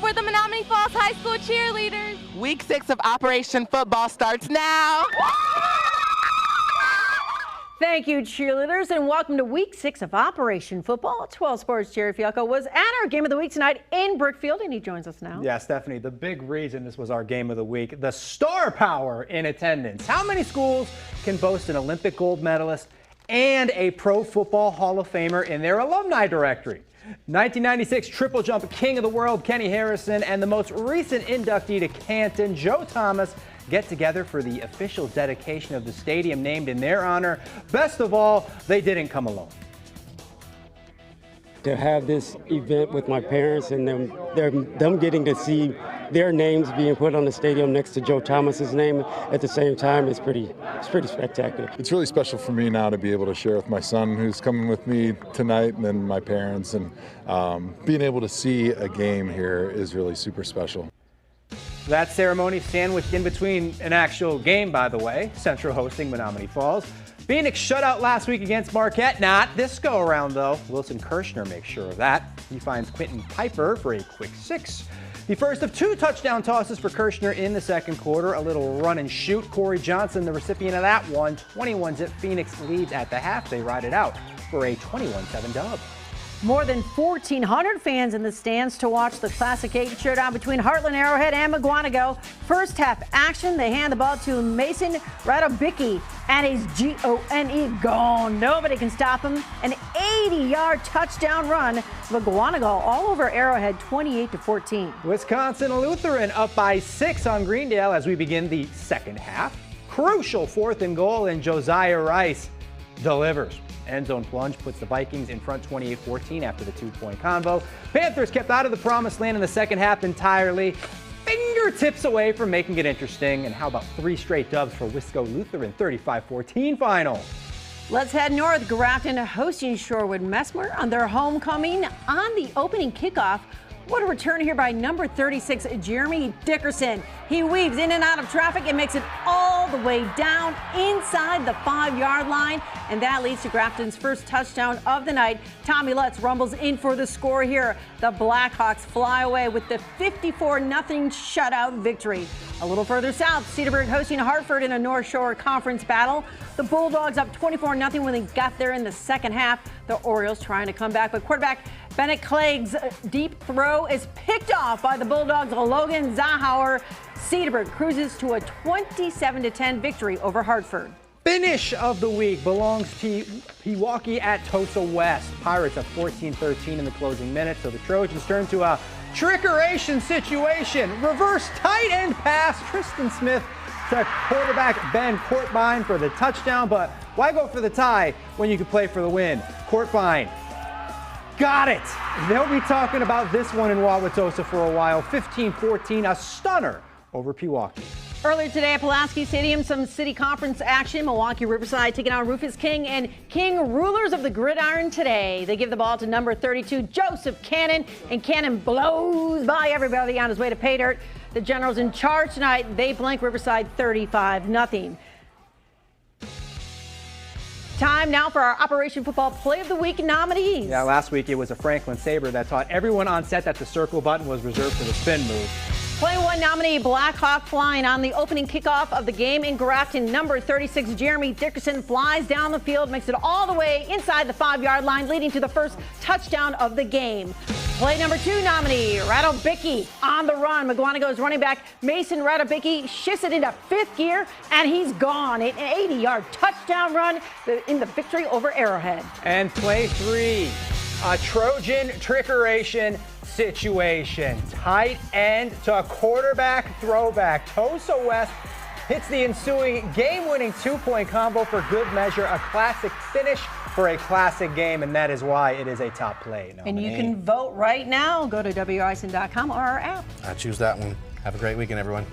for the Menominee Falls High School cheerleaders. Week 6 of Operation Football starts now. Thank you, cheerleaders, and welcome to Week 6 of Operation Football. 12 Sports Jerry Fialco was at our Game of the Week tonight in Brookfield, and he joins us now. Yeah, Stephanie, the big reason this was our Game of the Week, the star power in attendance. How many schools can boast an Olympic gold medalist and a Pro Football Hall of Famer in their alumni directory? 1996 triple jump king of the world, Kenny Harrison, and the most recent inductee to Canton, Joe Thomas, get together for the official dedication of the stadium named in their honor. Best of all, they didn't come alone. To have this event with my parents and them getting to see their names being put on the stadium next to Joe Thomas's name at the same time is pretty spectacular. It's really special for me now to be able to share with my son who's coming with me tonight, and then my parents, and being able to see a game here is really super special. That ceremony sandwiched in between an actual game, by the way. Central hosting Menominee Falls. Phoenix shut out last week against Marquette. Not this go-around, though. Wilson Kirshner makes sure of that. He finds Quentin Piper for a quick 6. The first of 2 touchdown tosses for Kirshner in the second quarter. A little run and shoot. Corey Johnson, the recipient of that one. 21-zip Phoenix leads at the half. They ride it out for a 21-7 dub. More than 1,400 fans in the stands to watch the Classic 8 showdown between Heartland Arrowhead and Mukwonago. First half action, they hand the ball to Mason Radobicki, and he's G-O-N-E gone. Nobody can stop him. An 80-yard touchdown run. Mukwonago all over Arrowhead, 28-14. Wisconsin Lutheran up by 6 on Greendale as we begin the second half. Crucial 4th and goal, and Josiah Rice delivers. End zone plunge puts the Vikings in front 28-14 after the 2-point convo. Panthers kept out of the promised land in the second half entirely. Fingertips away from making it interesting. And how about 3 straight dubs for Wisco Lutheran, 35-14 final. Let's head north. Grafton hosting Shorewood Mesmer on their homecoming on the opening kickoff. What a return here by number 36, Jeremy Dickerson. He weaves in and out of traffic and makes it all the way down inside the 5-yard line. And that leads to Grafton's first touchdown of the night. Tommy Lutz rumbles in for the score here. The Blackhawks fly away with the 54-0 shutout victory. A little further south, Cedarburg hosting Hartford in a North Shore Conference battle. The Bulldogs up 24-0 when they got there in the second half. The Orioles trying to come back, but quarterback Bennett Clegg's deep throw is picked off by the Bulldogs' Logan Zahauer. Cedarburg cruises to a 27-10 victory over Hartford. Finish of the week belongs to Pewaukee at Tosa West. Pirates up 14-13 in the closing minutes, so the Trojans turn to a trickeration situation. Reverse tight end pass. Tristan Smith to quarterback Ben Courtbine for the touchdown, but why go for the tie when you can play for the win? Courtbine got it. They'll be talking about this one in Wauwatosa for a while. 15-14, a stunner over Pewaukee. Earlier today at Pulaski Stadium, some city conference action. Milwaukee Riverside taking on Rufus King, and King rulers of the gridiron today. They give the ball to number 32, Joseph Cannon, and Cannon blows by everybody on his way to pay dirt. The Generals in charge tonight. They blank Riverside 35-0. Time now for our Operation Football Play of the Week nominees. Yeah, last week it was a Franklin Sabre that taught everyone on set that the circle button was reserved for the spin move. Play 1 nominee Blackhawk flying on the opening kickoff of the game in Grafton. Number 36, Jeremy Dickerson, flies down the field, makes it all the way inside the 5-yard line, leading to the first touchdown of the game. Play number 2 nominee, Radobicki on the run. Mukwonago's running back Mason Radobicki shifts it into 5th gear, and he's gone. An 80-yard touchdown run in the victory over Arrowhead. And play 3, a Trojan trickeration situation. Tight end to a quarterback throwback. Tosa West hits the ensuing game-winning 2-point combo for good measure. A classic finish for a classic game, and that is why it is a top play nominee. And you can vote right now. Go to WISN.com or our app. I choose that one. Have a great weekend, everyone.